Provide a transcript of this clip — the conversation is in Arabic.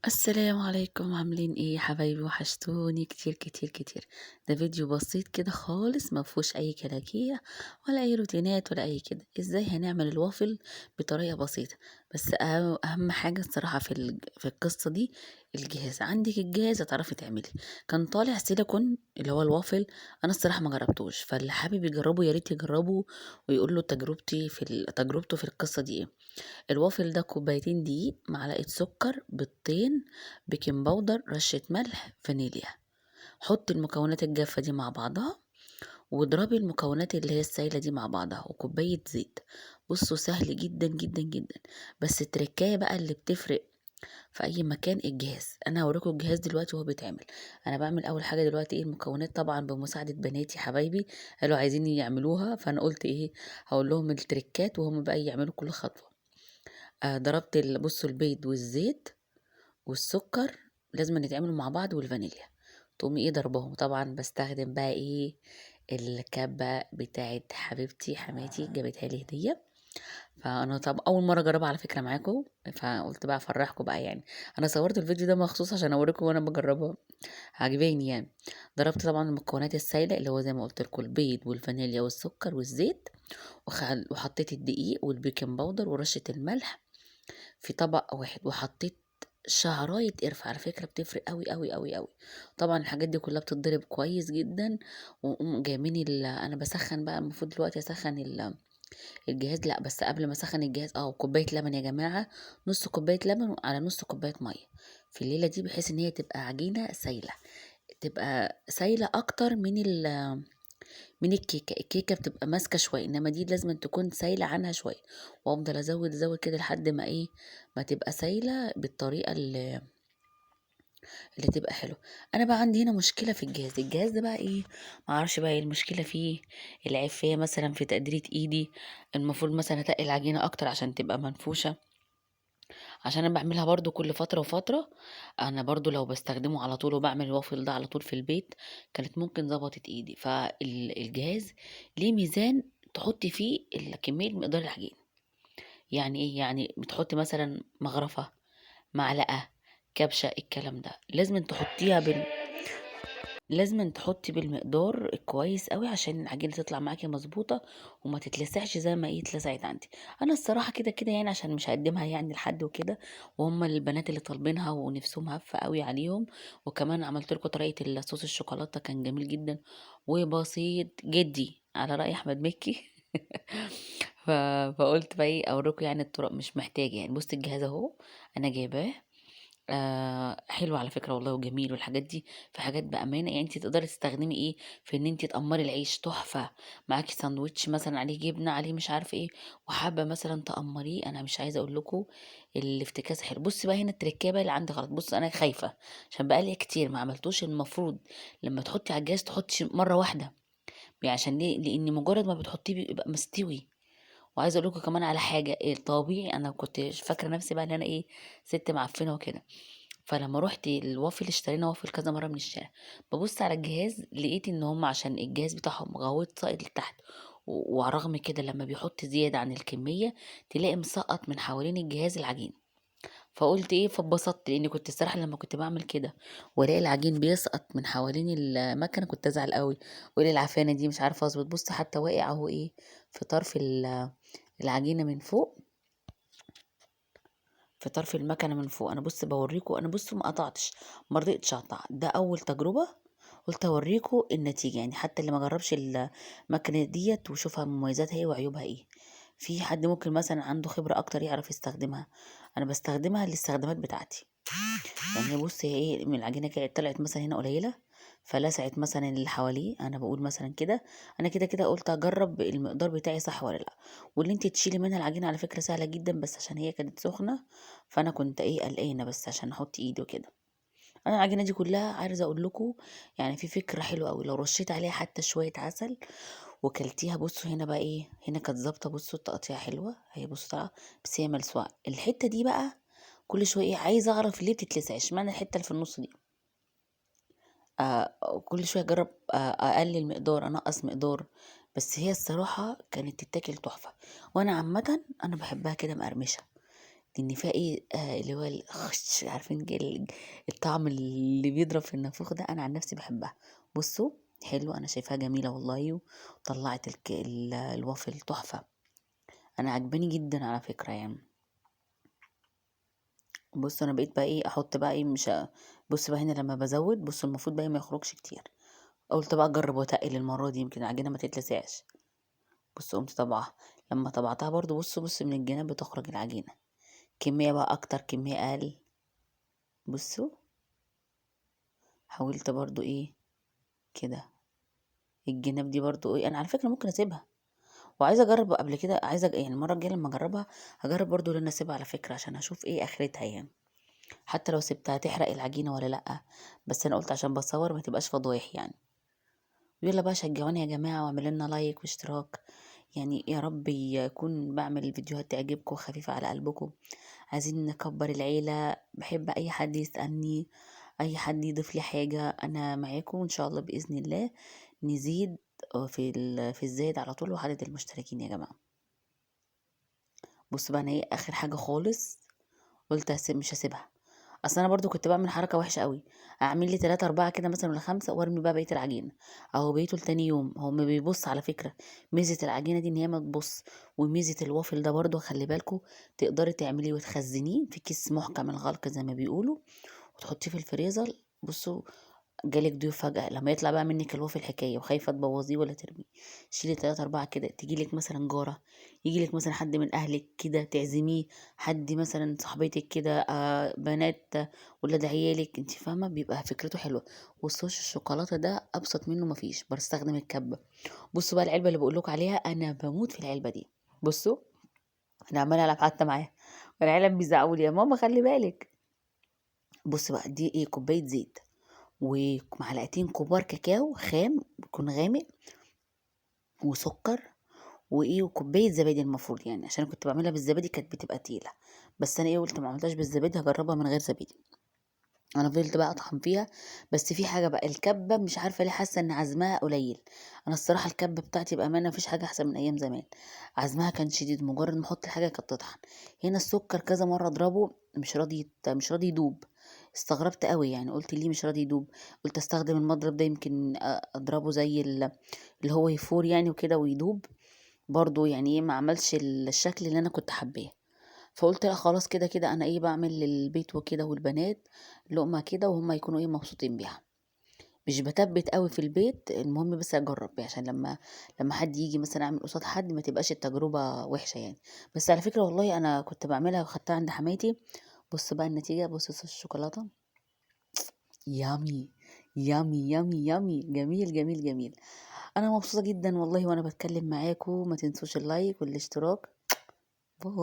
السلام عليكم، عاملين ايه يا حبايبي؟ وحشتوني كتير كتير كتير. ده فيديو بسيط كده خالص، ما فيهوش اي كلاكيع ولا اي روتينات ولا اي كده. ازاي هنعمل الوافل بطريقه بسيطه؟ بس اهم حاجه الصراحه في القصه دي الجهاز. عندك الجهاز هتعرفي تعملي. كان طالع سيليكون اللي هو الوافل. انا الصراحه ما جربتوش، فاللي حابب يجربه يا ريت يجربه ويقول له تجربته في القصه دي ايه. الوافل ده كوبايتين دقيق، معلقة سكر، بيضتين، بيكنج باودر، رشة ملح، فانيليا. حطي المكونات الجافة دي مع بعضها واضربي المكونات اللي هي السايلة دي مع بعضها وكوباية زيت. بصوا سهل جدا جدا جدا. بس التركاية بقى اللي بتفرق في اي مكان الجهاز. انا هوريكم الجهاز دلوقتي وهو بيتعمل. انا بعمل اول حاجه دلوقتي ايه المكونات، طبعا بمساعده بناتي حبايبي قالوا عايزين يعملوها، فانا قلت ايه هقول لهم التركات وهم بقى يعملوا كل خطوه. ضربت بصوا البيض والزيت والسكر لازم يتعملوا مع بعض والفانيليا. تقومي ايه ضربهم. طبعا بستخدم بقى ايه الكبة بتاعت حبيبتي حماتي جابتها لي هدية. فانا طب اول مرة اجربها على فكرة معاكم، فقلت بقى افرحكم بقى يعني. انا صورت الفيديو ده مخصوص عشان اوريكم وانا بجربها، عجباني يعني. ضربت طبعا المكونات السائلة اللي هو زي ما قلت لكم البيض والفانيليا والسكر والزيت، وحطيت الدقيق والبيكنج باودر ورشة الملح في طبق واحد، وحطيت شعراية قرفة على فكرة بتفرق قوي قوي قوي قوي. طبعا الحاجات دي كلها بتتضرب كويس جدا. وأقوم جايبين انا بسخن بقى، المفروض دلوقتي اسخن الجهاز. لا بس قبل ما اسخن الجهاز كوباية لبن يا جماعة. نص كوباية لبن على نص كوباية مية في الليلة دي، بحيث ان هي تبقى عجينة سايلة. تبقى سايلة اكتر من الكيكة بتبقى ماسكة شوية، انما دي لازم تكون سايلة عنها شوية. وافضل ازود ازود كده لحد ما ايه ما تبقى سايلة بالطريقة اللي تبقى حلوة. انا بقى عندي هنا مشكلة في الجهاز ده بقى ايه، معرفش بقى ايه المشكلة فيه. العيب فيا مثلا في تقديرة ايدي. المفروض مثلا اتقل العجينة اكتر عشان تبقى منفوشة، عشان انا بعملها برضو كل فترة وفترة. انا برضو لو بستخدمه على طول وبعمل الوافل ده على طول في البيت كانت ممكن ظبطت ايدي. فالجهاز ليه ميزان تحطي فيه كمية مقدار العجين. يعني ايه؟ يعني بتحطي مثلا مغرفة، معلقة، كبشة، الكلام ده لازم تحطيها لازم تحطي بالمقدار كويس قوي عشان العجينه تطلع معاكي مظبوطه وما تتلسعش زي ما ايه اتلسعت عندي. انا الصراحه كده كده يعني عشان مش هقدمها يعني لحد وكده، وهم البنات اللي طالبينها ونفسهم هفه قوي عليهم. وكمان عملت لكم طريقه الصوص الشوكولاته كان جميل جدا وبسيط جدي على راي احمد مكي. ف... فقلت بقى ايه اوريكم يعني الطرق مش محتاجه يعني. بص الجهاز اهو انا جايباه. حلو على فكرة والله وجميل والحاجات دي. في حاجات بأمانة يعني انت تقدري تستخدمي ايه في ان انت تقمري العيش تحفة. معاكي ساندوتش مثلا عليه جبنة عليه مش عارفه ايه وحابة مثلا تقمريه، انا مش عايزة اقول لكم الافتكاس حلو. بصي بقى هنا التركيبة بقى اللي عندي غلط. بص انا خايفة عشان بقالي كتير ما عملتوش. المفروض لما تحطي على الجهاز تحطي مرة واحدة يعني. عشان ليه؟ لان مجرد ما بتحطيه بيبقى مستوي. وعايزه اقول لكم كمان على حاجه الطبيعي، انا كنت فاكره نفسي بقى ان انا ايه ست معفنه وكده. فلما رحت الوافل اشترينا وافل كذا مره من الشارع، ببص على الجهاز لقيت ان هم عشان الجهاز بتاعهم غويط ساقط لتحت. ورغم كده لما بيحط زياده عن الكميه تلاقي مسقط من حوالين الجهاز العجين. فقلت ايه فاتبسطت لاني كنت الصراحه لما كنت بعمل كده والاقي العجين بيسقط من حوالين المكنه كنت ازعل قوي. واقول العفانه دي مش عارفه اظبط. بص حتى واقع اهو ايه في طرف العجينه من فوق، في طرف المكنه من فوق. انا بص بوريكم، انا بص ما قطعتش، ما رضيتش اقطع. ده اول تجربه قلت اوريكم النتيجه يعني، حتى اللي ما جربش المكنه ديت وشوفها مميزاتها ايه وعيوبها ايه. في حد ممكن مثلا عنده خبره اكتر يعرف يستخدمها. انا بستخدمها للاستخدامات بتاعتي. يعني هي بص هي ايه من العجينه كده طلعت مثلا هنا قليله فلسعت مثلا اللي حواليه. انا بقول مثلا كده، انا كده كده قلت اجرب المقدار بتاعي صح ولا لا. واللي انت تشيلي منها العجينه على فكره سهله جدا، بس عشان هي كانت سخنه فانا كنت ايه قلقانه بس عشان احط ايدي وكده. انا العجينه دي كلها عايزه اقول لكم يعني في فكره حلوه قوي لو رشيت عليها حتى شويه عسل وكلتيها. بصوا هنا بقى ايه هنا كانت ظابطه. بصوا التقطيع حلوه هي بصوا طالعه بس هي ملسوعه الحته دي بقى. كل شويه ايه عايزه اعرف ليه بتتلسع، اشمعنى الحته اللي في النص دي. كل شويه اجرب اقلل مقدار انقص مقدار. بس هي الصراحه كانت تتاكل تحفه. وانا عامه انا بحبها كده مقرمشه لان فيها ايه اللي هو عارفين الطعم اللي بيضرب في النافوخ ده، انا عن نفسي بحبها. بصوا حلو، انا شايفاها جميله والله، وطلعت الوافل تحفه. انا عجباني جدا على فكره يعني. بص انا بقيت بقى ايه احط بقى ايه مش بص بقى هنا لما بزود، بص المفروض بقى ما يخرجش كتير. قلت بقى اجرب واتقل المره دي يمكن العجينه ما تتلسعش. بص قمت طبعها، لما طبعتها برضو بص من الجناب بتخرج العجينه، كميه بقى اكتر كميه اقل. بصوا حاولت برضو ايه كده. الجناب دي برضو ايه، انا على فكره ممكن اسيبها، وعايزه اجرب قبل كده، يعني المره الجايه لما اجربها هجرب برضو ان انا اسيبها على فكره عشان اشوف ايه اخرتها يعني، حتى لو سبتها تحرق العجينه ولا لا. بس انا قلت عشان بصور ما تبقاش فضايح يعني. يلا بقى شجعوني يا جماعه واعملوا لنا لايك واشتراك، يعني يا رب يكون بعمل فيديوهات تعجبكم خفيفه على قلبكم. عايزين نكبر العيله، بحب اي حد يسالني، اي حد يضيف لي حاجه، انا معاكم ان شاء الله باذن الله. نزيد في الزايد على طول وعدد المشتركين يا جماعه. بص بقى انا ايه اخر حاجه خالص، قلت مش هسيبها. اصل انا برضو كنت بعمل حركه وحشه قوي، اعمل لي 3 4 كده مثلا ولا 5 وارمي بقى بقيه العجينه، او بقيته لتاني يوم. هو ما بيبص على فكره، ميزه العجينه دي ان هي ما تبص، وميزه الوافل ده برضو خلي بالكو، تقدري تعمليه وتخزنيه في كيس محكم الغلق زي ما بيقولوا، وتحطيه في الفريزر. بصوا جالك ضيوف فجأة، لما يطلع بقى منك الوافل حكاية وخايفة تبوظيه ولا ترميه، شيلي 3 4 كده، تجيلك مثلا جارة، يجيلك مثلا حد من أهلك كده تعزميه، حد مثلا صاحبتك كده بنات ولاد عيالك، انت فاهمة، بيبقى فكرته حلوة. والصوص الشوكولاتة ده أبسط منه مفيش، بستخدم الكبة. بصوا بقى العلبة اللي بقولك عليها، أنا بموت في العلبة دي. بصوا أنا عمالة ألعب حتى معاها، والعيال بيزعقوا لي يا ماما خلي بالك. بص بقى دي ايه، كوباية زيت ومعلقتين كبار كاكاو خام يكون غامق، وسكر، وايه وكوبايه زبادي المفروض يعني، عشان كنت بعملها بالزبادي كانت بتبقى تقيله. بس انا ايه قلت ما عملتهاش بالزبادي، هجربها من غير زبادي. انا فضلت بقى اطحن فيها. بس في حاجه بقى، الكبه مش عارفه ليه حاسه ان عزمها قليل. انا الصراحه الكبه بتاعتي بامانه مفيش حاجه احسن من ايام زمان، عزمها كان شديد، مجرد ما احط الحاجه كانت تطحن. هنا السكر كذا مره اضربه مش راضي يدوب. استغربت قوي يعني، قلت ليه مش راضي يدوب. قلت استخدم المضرب ده يمكن اضربه زي اللي هو يفور يعني وكده ويدوب. برضو يعني ايه ما عملش الشكل اللي انا كنت حباه. فقلت لا خلاص كده كده انا ايه بعمل للبيت وكده والبنات لقمة كده وهم يكونوا ايه مبسوطين بيها. مش بتبت قوي في البيت، المهم بس اجرب عشان لما حد يجي مثلا اعمل قصاد حد ما تبقاش التجربة وحشة يعني. بس على فكرة والله انا كنت بعملها وخدتها عند حماتي. بص بقى النتيجة، بص صوص الشوكولاتة، يامي يامي يامي يامي، جميل جميل جميل. انا مبسوطة جدا والله وانا بتكلم معاكم، ما تنسوش اللايك والاشتراك. باي.